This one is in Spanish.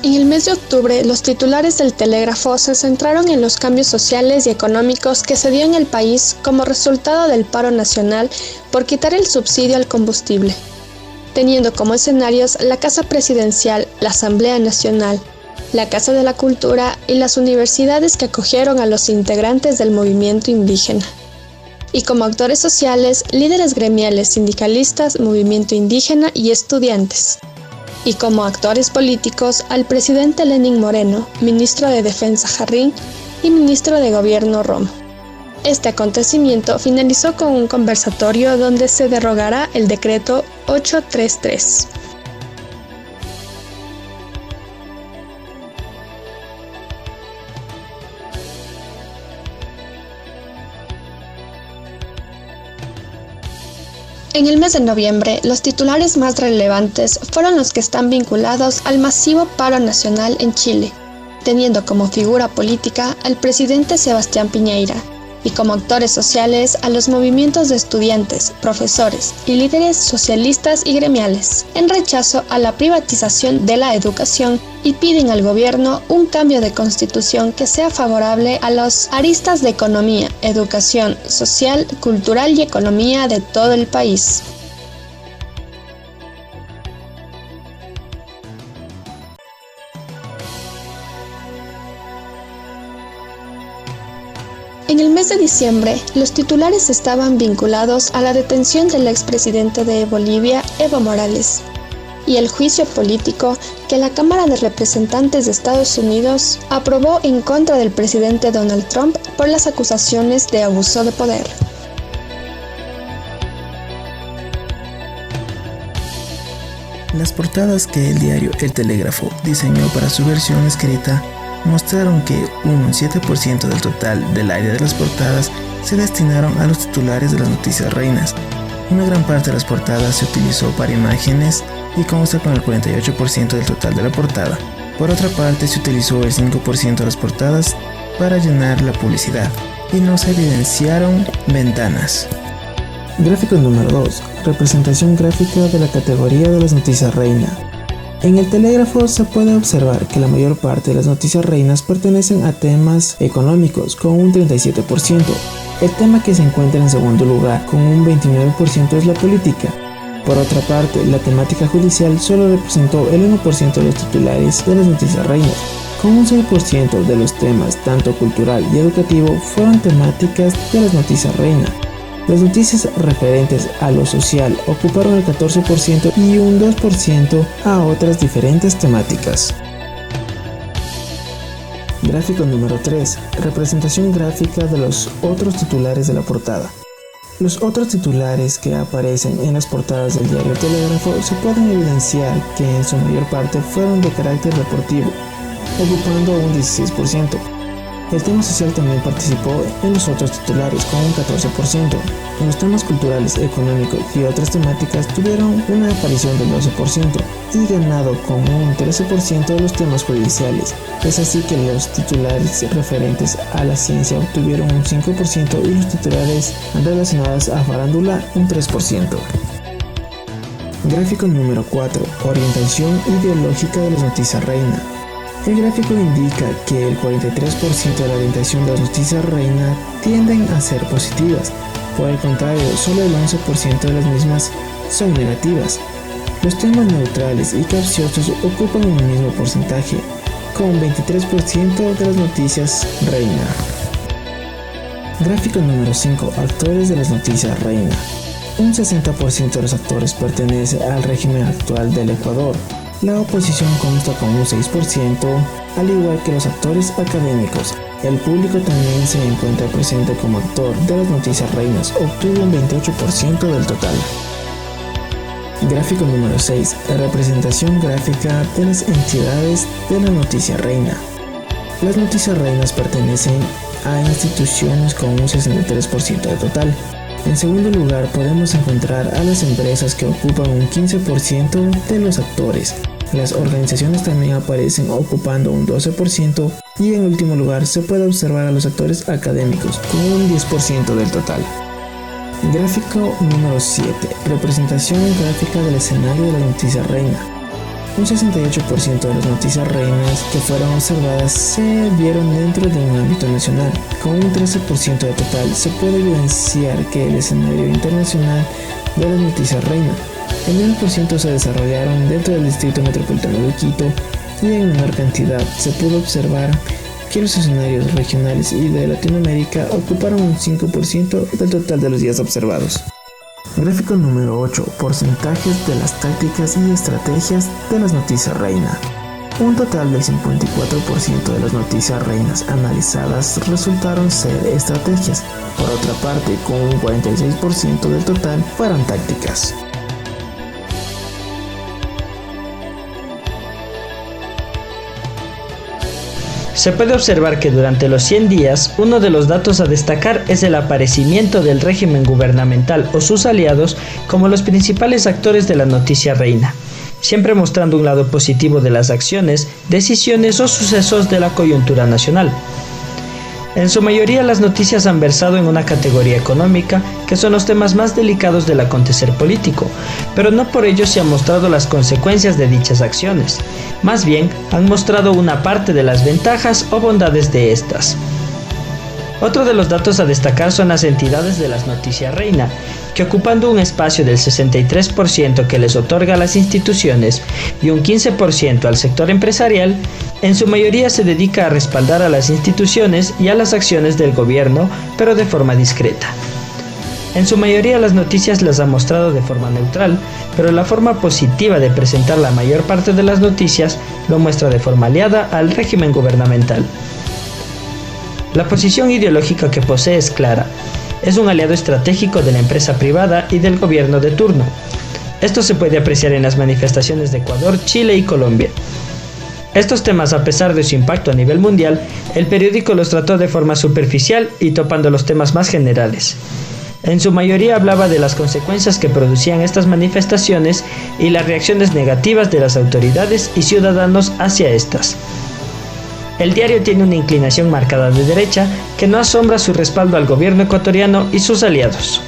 En el mes de octubre, los titulares del Telégrafo se centraron en los cambios sociales y económicos que se dio en el país como resultado del paro nacional por quitar el subsidio al combustible, teniendo como escenarios la Casa Presidencial, la Asamblea Nacional, la Casa de la Cultura y las universidades que acogieron a los integrantes del movimiento indígena. Y como actores sociales, líderes gremiales, sindicalistas, movimiento indígena y estudiantes. Y como actores políticos, al presidente Lenín Moreno, ministro de Defensa Jarrín y ministro de Gobierno Romo. Este acontecimiento finalizó con un conversatorio donde se derogará el decreto 833. En el mes de noviembre, los titulares más relevantes fueron los que están vinculados al masivo paro nacional en Chile, teniendo como figura política al presidente Sebastián Piñera y como actores sociales a los movimientos de estudiantes, profesores y líderes socialistas y gremiales, en rechazo a la privatización de la educación y piden al gobierno un cambio de constitución que sea favorable a las aristas de economía, educación, social, cultural y economía de todo el país. En el mes de diciembre, los titulares estaban vinculados a la detención del expresidente de Bolivia, Evo Morales, y el juicio político que la Cámara de Representantes de Estados Unidos aprobó en contra del presidente Donald Trump por las acusaciones de abuso de poder. Las portadas que el diario El Telégrafo diseñó para su versión escrita mostraron que un 7% del total del área de las portadas se destinaron a los titulares de las noticias reinas. Una gran parte de las portadas se utilizó para imágenes y consta con el 48% del total de la portada. Por otra parte, se utilizó el 5% de las portadas para llenar la publicidad y no se evidenciaron ventanas. Gráfico número 2. Representación gráfica de la categoría de las noticias reina. En el Telégrafo se puede observar que la mayor parte de las noticias reinas pertenecen a temas económicos con un 37%. El tema que se encuentra en segundo lugar con un 29% es la política. Por otra parte, la temática judicial solo representó el 1% de los titulares de las noticias reinas. Con un 6% de los temas, tanto cultural y educativo, fueron temáticas de las noticias reinas. Las noticias referentes a lo social ocuparon el 14% y un 2% a otras diferentes temáticas. Gráfico número 3. Representación gráfica de los otros titulares de la portada. Los otros titulares que aparecen en las portadas del diario Telégrafo se pueden evidenciar que en su mayor parte fueron de carácter deportivo, ocupando un 16%. El tema social también participó en los otros titulares con un 14%. En los temas culturales, económicos y otras temáticas tuvieron una aparición del 12% y ganado con un 13% de los temas judiciales. Es así que los titulares referentes a la ciencia obtuvieron un 5% y los titulares relacionados a farándula un 3%. Gráfico número 4. Orientación ideológica de las noticias reina. El gráfico indica que el 43% de la orientación de las noticias reina tienden a ser positivas. Por el contrario, solo el 11% de las mismas son negativas. Los temas neutrales y capciosos ocupan el mismo porcentaje, con 23% de las noticias reina. Gráfico número 5. Actores de las noticias reina. Un 60% de los actores pertenece al régimen actual del Ecuador. La oposición consta con un 6%, al igual que los actores académicos. El público también se encuentra presente como actor de las noticias reinas, obtuvo un 28% del total. Gráfico número 6. Representación gráfica de las entidades de la noticia reina. Las noticias reinas pertenecen a instituciones con un 63% del total. En segundo lugar, podemos encontrar a las empresas que ocupan un 15% de los actores. Las organizaciones también aparecen ocupando un 12% y en último lugar se puede observar a los actores académicos con un 10% del total. Gráfico número 7. Representación gráfica del escenario de la noticia reina. Un 68% de las noticias reinas que fueron observadas se vieron dentro de un ámbito nacional. Con un 13% de total se puede evidenciar que el escenario internacional de las noticias reinas, el 9% se desarrollaron dentro del Distrito Metropolitano de Quito y en menor cantidad se pudo observar que los escenarios regionales y de Latinoamérica ocuparon un 5% del total de los días observados. Gráfico número 8. Porcentajes de las tácticas y estrategias de las noticias reinas. Un total del 54% de las noticias reinas analizadas resultaron ser estrategias. Por otra parte, con un 46% del total fueron tácticas. Se puede observar que durante los 100 días, uno de los datos a destacar es el aparecimiento del régimen gubernamental o sus aliados como los principales actores de la noticia reina, siempre mostrando un lado positivo de las acciones, decisiones o sucesos de la coyuntura nacional. En su mayoría las noticias han versado en una categoría económica, que son los temas más delicados del acontecer político, pero no por ello se han mostrado las consecuencias de dichas acciones, más bien han mostrado una parte de las ventajas o bondades de estas. Otro de los datos a destacar son las entidades de las noticias reina, que ocupando un espacio del 63% que les otorga a las instituciones y un 15% al sector empresarial, en su mayoría se dedica a respaldar a las instituciones y a las acciones del gobierno, pero de forma discreta. En su mayoría las noticias las ha mostrado de forma neutral, pero la forma positiva de presentar la mayor parte de las noticias lo muestra de forma aliada al régimen gubernamental. La posición ideológica que posee es clara. Es un aliado estratégico de la empresa privada y del gobierno de turno. Esto se puede apreciar en las manifestaciones de Ecuador, Chile y Colombia. Estos temas, a pesar de su impacto a nivel mundial, el periódico los trató de forma superficial y topando los temas más generales. En su mayoría hablaba de las consecuencias que producían estas manifestaciones y las reacciones negativas de las autoridades y ciudadanos hacia estas. El diario tiene una inclinación marcada de derecha que no asombra su respaldo al gobierno ecuatoriano y sus aliados.